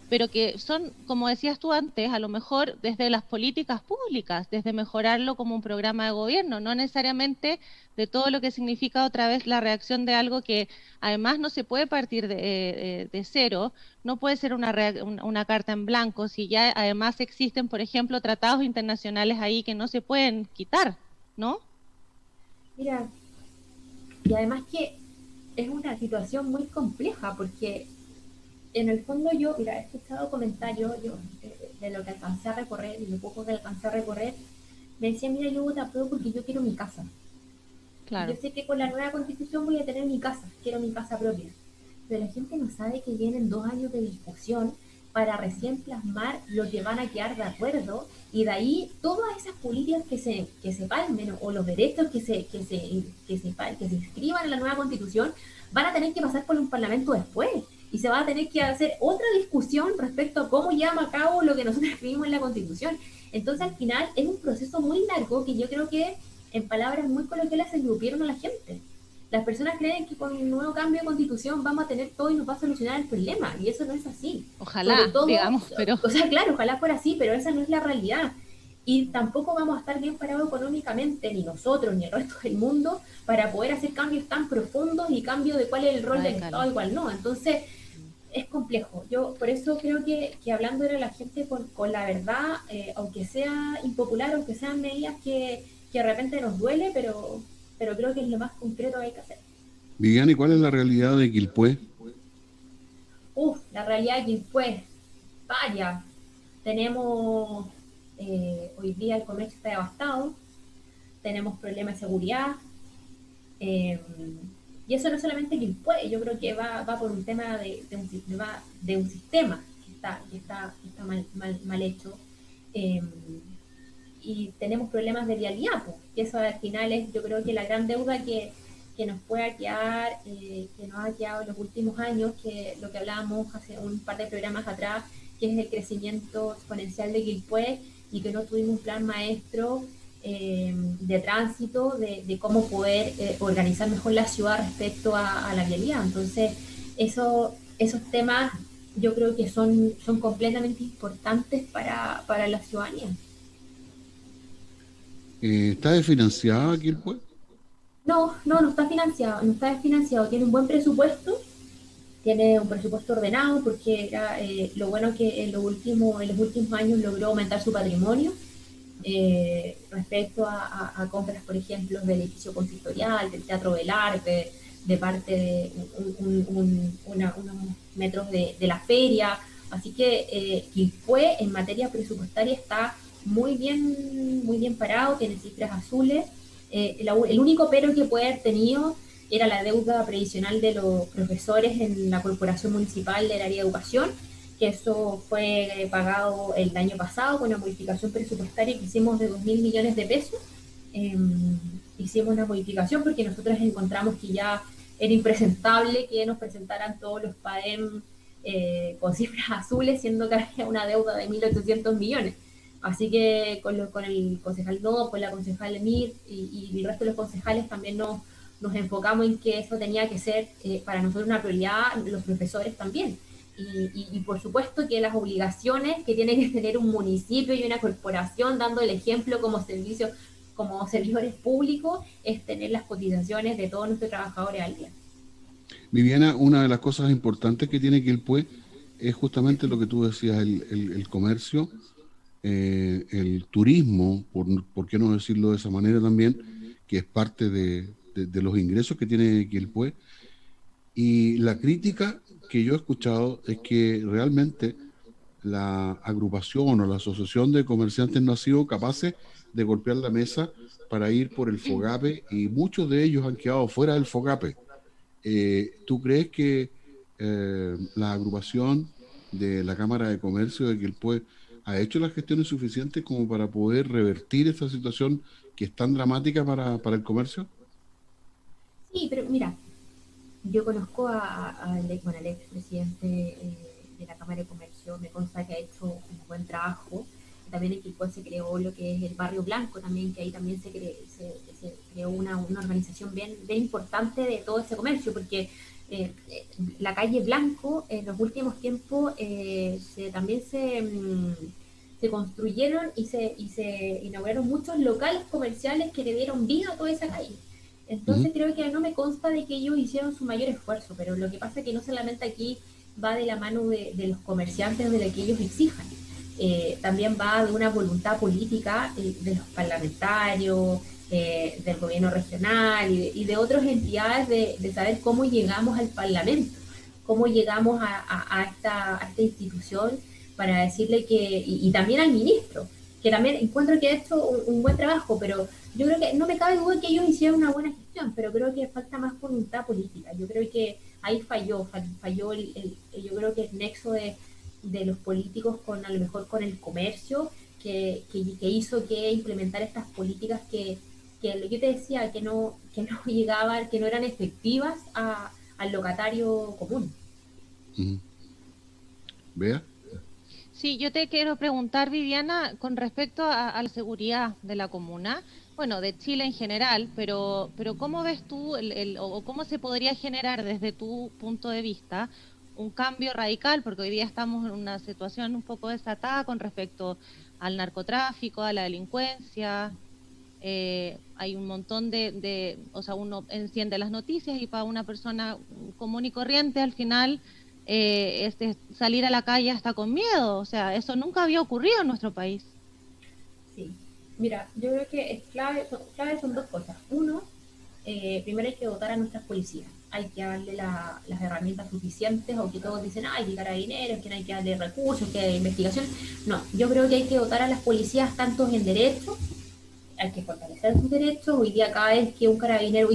pero que son, como decías tú antes, a lo mejor desde las políticas públicas, desde mejorarlo como un programa de gobierno, no necesariamente de todo lo que significa otra vez la reacción de algo que además no se puede partir de cero, no puede ser una carta en blanco, si ya además existen, por ejemplo, tratados internacionales ahí que no se pueden quitar, ¿no? Mira, y además que es una situación muy compleja, porque en el fondo yo, mira, he escuchado comentarios de lo que alcancé a recorrer y lo poco que alcancé a recorrer, me decían, mira, yo te apruebo porque yo quiero mi casa. Claro. Yo sé que con la nueva constitución voy a tener mi casa, quiero mi casa propia. Pero la gente no sabe que vienen 2 años de discusión para recién plasmar lo que van a quedar de acuerdo, y de ahí todas esas políticas que se palmen, o los derechos que se inscriban en la nueva constitución, van a tener que pasar por un parlamento después. Y se va a tener que hacer otra discusión respecto a cómo lleva a cabo lo que nosotros escribimos en la Constitución. Entonces, al final, es un proceso muy largo que yo creo que, en palabras muy coloquiales, se engrupieron a la gente. Las personas creen que con un nuevo cambio de Constitución vamos a tener todo y nos va a solucionar el problema, y eso no es así. Ojalá, todo, digamos, pero... O sea, claro, ojalá fuera así, pero esa no es la realidad. Y tampoco vamos a estar bien parados económicamente, ni nosotros, ni el resto del mundo, para poder hacer cambios tan profundos y cambio de cuál es el rol del Estado y cuál no. Entonces, es complejo. Yo por eso creo que hablando de la gente con la verdad, aunque sea impopular, aunque sean medidas que de repente nos duele, pero creo que es lo más concreto que hay que hacer. Viviana, ¿y cuál es la realidad de Quilpué? La realidad de Quilpué, varias. Tenemos, hoy día el comercio está devastado, tenemos problemas de seguridad, y eso no solamente Quilpué, yo creo que va por un tema de un sistema que está mal hecho, y tenemos problemas de vialidad, pues, y eso al final es, yo creo que la gran deuda que nos pueda quedar, que nos ha quedado en los últimos años, que lo que hablábamos hace un par de programas atrás, que es el crecimiento exponencial de Quilpué, y que no tuvimos un plan maestro de tránsito, de cómo poder organizar mejor la ciudad respecto a la vialidad. Entonces, esos temas yo creo que son completamente importantes para la ciudadanía. ¿Está desfinanciada Quilpué? No está desfinanciado, tiene un buen presupuesto, tiene un presupuesto ordenado, porque lo bueno que en los últimos años logró aumentar su patrimonio, respecto a compras, por ejemplo, del edificio consistorial, del Teatro del Arte, de parte de unos metros de la feria. Así que Quilpué en materia presupuestaria está muy bien parado, tiene cifras azules. El único pero que puede haber tenido era la deuda previsional de los profesores en la Corporación Municipal del Área de Educación, que eso fue pagado el año pasado con una modificación presupuestaria que hicimos de 2.000 millones de pesos. Hicimos una modificación porque nosotros encontramos que ya era impresentable que nos presentaran todos los PAEM con cifras azules, siendo que había una deuda de 1.800 millones. Así que con el concejal No, con la concejal Emir y el resto de los concejales también nos enfocamos en que eso tenía que ser para nosotros una prioridad, los profesores también. Y por supuesto que las obligaciones que tiene que tener un municipio y una corporación dando el ejemplo como servidores públicos es tener las cotizaciones de todos nuestros trabajadores al día. Viviana, una de las cosas importantes que tiene Quilpué es justamente lo que tú decías, el comercio, el turismo, por qué no decirlo de esa manera también, que es parte de los ingresos que tiene Quilpué. Y la crítica que yo he escuchado es que realmente la agrupación o la asociación de comerciantes no ha sido capaces de golpear la mesa para ir por el FOGAPE, y muchos de ellos han quedado fuera del FOGAPE. ¿Tú crees que la agrupación de la Cámara de Comercio de Quilpué ha hecho las gestiones suficientes como para poder revertir esta situación que es tan dramática para el comercio? Sí, pero mira, yo conozco al expresidente de la Cámara de Comercio, me consta que ha hecho un buen trabajo. También en Quilpué se creó lo que es el Barrio Blanco, también, que ahí también se creó una organización bien importante de todo ese comercio, porque la calle Blanco en los últimos tiempos también se construyeron y se inauguraron muchos locales comerciales que le dieron vida a toda esa calle. Entonces creo que no me consta de que ellos hicieron su mayor esfuerzo, pero lo que pasa es que no solamente aquí va de la mano de los comerciantes de lo que ellos exijan, también va de una voluntad política de los parlamentarios, del gobierno regional y de otras entidades de saber cómo llegamos al Parlamento, cómo llegamos a esta institución para decirle que, y también al ministro, que también encuentro que ha hecho un buen trabajo, pero yo creo que no me cabe duda que ellos hicieron una buena gestión, pero creo que falta más voluntad política. Yo creo que ahí falló yo creo que el nexo de los políticos a lo mejor con el comercio, que hizo que implementar estas políticas que lo que yo te decía, que no llegaban, que no eran efectivas al locatario común. ¿Vea? Sí, yo te quiero preguntar, Viviana, con respecto a la seguridad de la comuna, bueno, de Chile en general, pero ¿cómo ves tú o cómo se podría generar desde tu punto de vista un cambio radical? Porque hoy día estamos en una situación un poco desatada con respecto al narcotráfico, a la delincuencia. Hay un montón o sea, uno enciende las noticias y para una persona común y corriente al final salir a la calle hasta con miedo. O sea, eso nunca había ocurrido en nuestro país. Sí, mira, yo creo que es clave son dos cosas. Uno, primero hay que dotar a nuestras policías, hay que darle las herramientas suficientes, aunque todos dicen, ay, que carabineros, que no hay que darle recursos, que hay investigación. No, yo creo que hay que dotar a las policías tanto en derechos, hay que fortalecer sus derechos. Hoy día un carabinero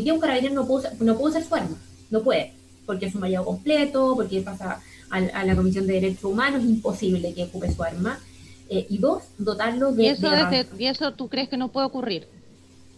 no puede usar su arma, no puede, porque es un mallado completo, porque pasa a la Comisión de Derechos Humanos, es imposible que ocupe su arma. Y dos, dotarlos de... ¿Y eso tú crees que no puede ocurrir?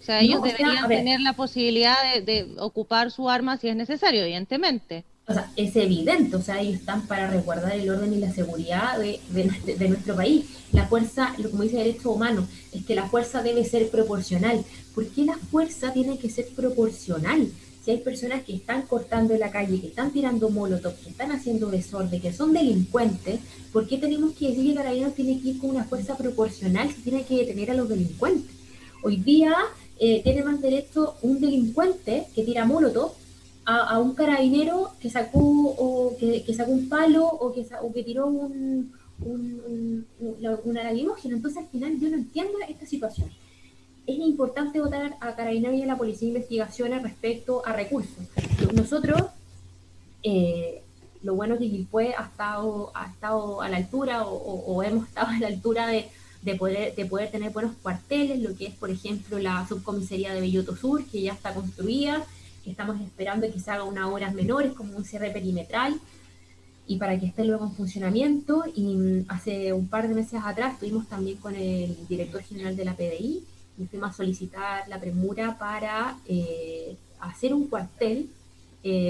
O sea, No, ellos deberían tener la posibilidad de ocupar su arma si es necesario, evidentemente. O sea, es evidente, o sea, ellos están para resguardar el orden y la seguridad de nuestro país. La fuerza, como dice Derechos Humanos, es que la fuerza debe ser proporcional. ¿Por qué la fuerza tiene que ser proporcional? Si hay personas que están cortando en la calle, que están tirando molotov, que están haciendo desorden, que son delincuentes, ¿por qué tenemos que decir que Carabineros tiene que ir con una fuerza proporcional si tiene que detener a los delincuentes? Hoy día tiene más derecho un delincuente que tira molotov a un carabinero que sacó un palo o que tiró una lacrimógena. Entonces, al final, yo no entiendo esta situación. Es importante votar a Carabineros y a la Policía de Investigaciones respecto a recursos. Nosotros, lo bueno es que Quilpué ha estado a la altura o hemos estado a la altura de poder tener buenos cuarteles, lo que es, por ejemplo, la subcomisaría de Belloto Sur, que ya está construida, que estamos esperando que se haga unas horas menores, como un cierre perimetral, y para que esté luego en funcionamiento. Y hace un par de meses atrás estuvimos también con el director general de la PDI, y fuimos a solicitar la premura para hacer un cuartel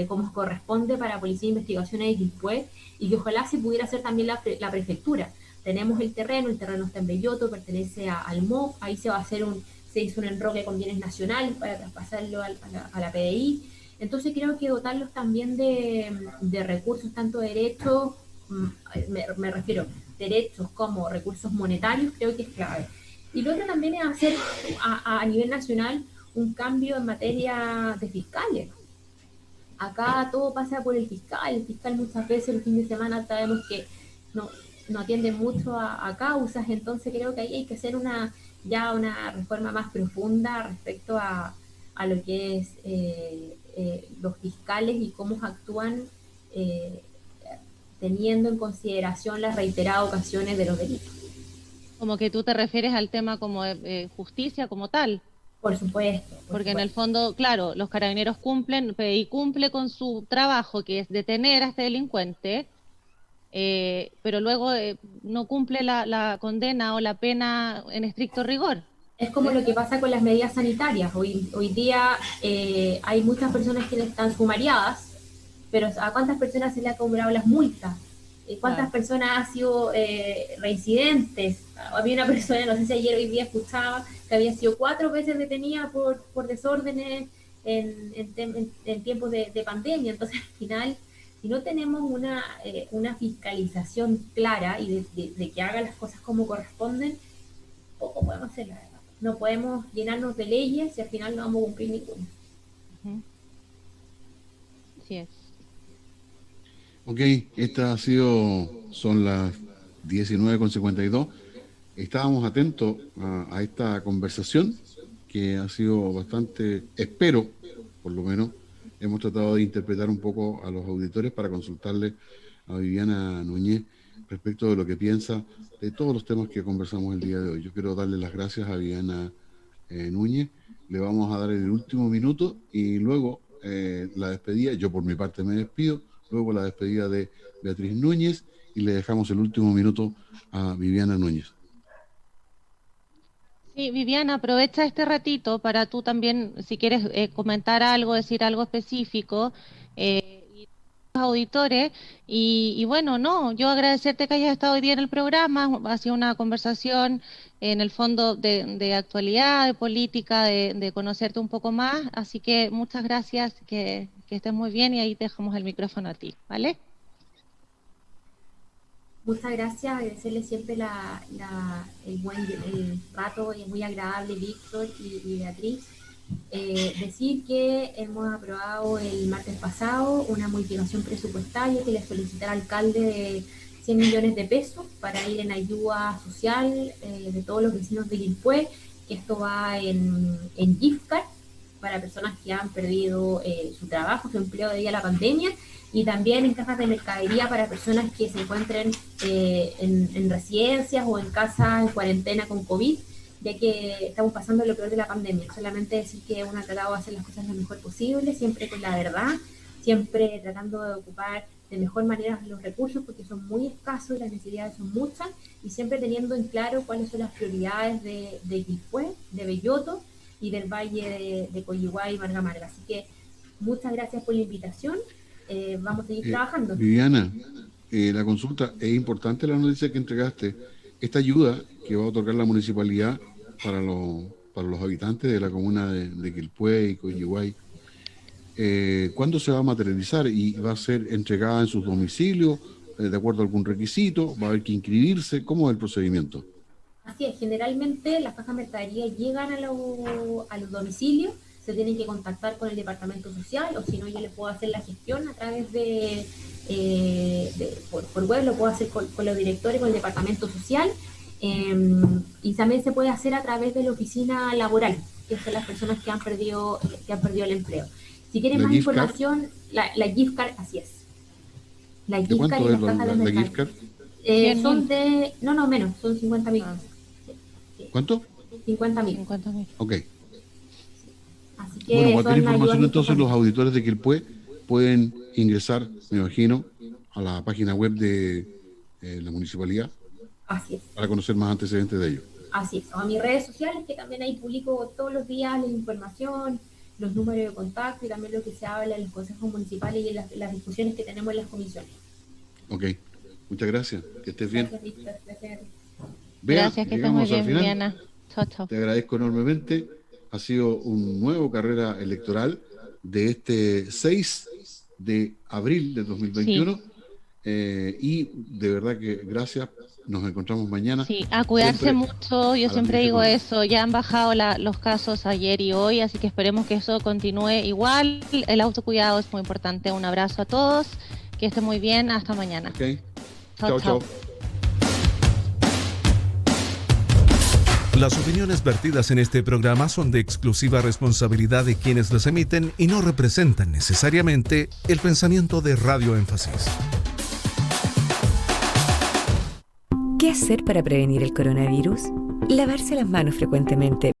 como corresponde para Policía de Investigaciones de Quilpué, y que ojalá se pudiera hacer también la prefectura. Tenemos el terreno está en Belloto, pertenece al MOP, ahí se hizo un enroque con bienes nacionales para traspasarlo a la PDI. Entonces creo que dotarlos también de recursos, tanto derechos, me refiero, derechos como recursos monetarios, creo que es clave. Y lo otro también es hacer a nivel nacional un cambio en materia de fiscales. Acá todo pasa por el fiscal muchas veces el fin de semana sabemos que no atiende mucho a causas, entonces creo que ahí hay que hacer una reforma más profunda respecto a lo que es los fiscales y cómo actúan teniendo en consideración las reiteradas ocasiones de los delitos. Como que tú te refieres al tema como justicia como tal. Por supuesto. Porque en el fondo, claro, los carabineros PDI cumple con su trabajo, que es detener a este delincuente, pero luego no cumple la condena o la pena en estricto rigor. Es como lo que pasa con las medidas sanitarias. Hoy día hay muchas personas que están sumariadas, pero ¿a cuántas personas se le ha cobrado las multas? ¿Cuántas personas han sido reincidentes? Había una persona, no sé si ayer o hoy día escuchaba, que había sido 4 veces detenida por desórdenes en tiempos de pandemia. Entonces, al final, si no tenemos una fiscalización clara y de que haga las cosas como corresponden, poco podemos hacer, la verdad. No podemos llenarnos de leyes y al final no vamos a cumplir ninguna. Así es. Ok, son las 19:52. Estábamos atentos a esta conversación que ha sido bastante, espero, por lo menos, hemos tratado de interpretar un poco a los auditores para consultarle a Viviana Núñez respecto de lo que piensa de todos los temas que conversamos el día de hoy. Yo quiero darle las gracias a Viviana Núñez. Le vamos a dar el último minuto y luego la despedida. Yo por mi parte me despido. Luego la despedida de Beatriz Núñez y le dejamos el último minuto a Viviana Núñez. Sí, Viviana, aprovecha este ratito para tú también, si quieres comentar algo, decir algo específico, y los auditores, y bueno, yo agradecerte que hayas estado hoy día en el programa, ha sido una conversación en el fondo de actualidad, de política, de conocerte un poco más, así que muchas gracias, que estés muy bien y ahí te dejamos el micrófono a ti, ¿vale? Muchas gracias, agradecerle siempre el rato, y es muy agradable Víctor y Beatriz, Decir que hemos aprobado el martes pasado una modificación presupuestaria que le solicita al alcalde de 100 millones de pesos para ir en ayuda social de todos los vecinos de Quilpué, que esto va en gift card para personas que han perdido su trabajo, su empleo debido a la pandemia, y también en cajas de mercadería para personas que se encuentren en residencias o en casas en cuarentena con COVID, ya que estamos pasando lo peor de la pandemia. Solamente decir que uno ha tratado de hacer las cosas lo mejor posible, siempre con la verdad, siempre tratando de ocupar de mejor manera los recursos, porque son muy escasos y las necesidades son muchas, y siempre teniendo en claro cuáles son las prioridades de Quilpué, de Belloto y del Valle de Coyihuay y Marga Marga. Así que muchas gracias por la invitación. Vamos a seguir trabajando. Viviana, la consulta, es importante la noticia que entregaste. Esta ayuda que va a otorgar la municipalidad para los habitantes de la comuna de Quilpué y Coyihuay, ¿cuándo se va a materializar? ¿Y va a ser entregada en sus domicilios de acuerdo a algún requisito? ¿Va a haber que inscribirse? ¿Cómo es el procedimiento? Así es, generalmente las cajas de mercadería llegan a los domicilios, se tienen que contactar con el departamento social, o si no, yo les puedo hacer la gestión a través por web, lo puedo hacer con los directores, con el departamento social, y también se puede hacer a través de la oficina laboral, que son las personas que han perdido el empleo. Si quieren más información, la gift card, así es. La gift card y las cajas de mercadería. Son de, no menos, son 50.000. ¿Cuánto? 50.000. Ok. Así que bueno, cualquier información entonces los auditores de Quilpué pueden ingresar, me imagino, a la página web de la municipalidad. Así es. Para conocer más antecedentes de ello. Así es. O a mis redes sociales, que también ahí publico todos los días la información, los números de contacto y también lo que se habla en los consejos municipales y en las discusiones que tenemos en las comisiones. Ok. Muchas gracias. Que estés bien. Gracias, Víctor. Gracias. Gracias, que estés muy bien, Viviana. Chao, chao. Te agradezco enormemente. Ha sido un nuevo carrera electoral de este 6 de abril de 2021. Sí. Y de verdad que gracias. Nos encontramos mañana. Sí, a cuidarse mucho. Yo siempre digo eso. Ya han bajado los casos ayer y hoy, así que esperemos que eso continúe igual. El autocuidado es muy importante. Un abrazo a todos. Que estén muy bien. Hasta mañana. Okay. Chao. Las opiniones vertidas en este programa son de exclusiva responsabilidad de quienes las emiten y no representan necesariamente el pensamiento de Radio Énfasis. ¿Qué hacer para prevenir el coronavirus? Lavarse las manos frecuentemente.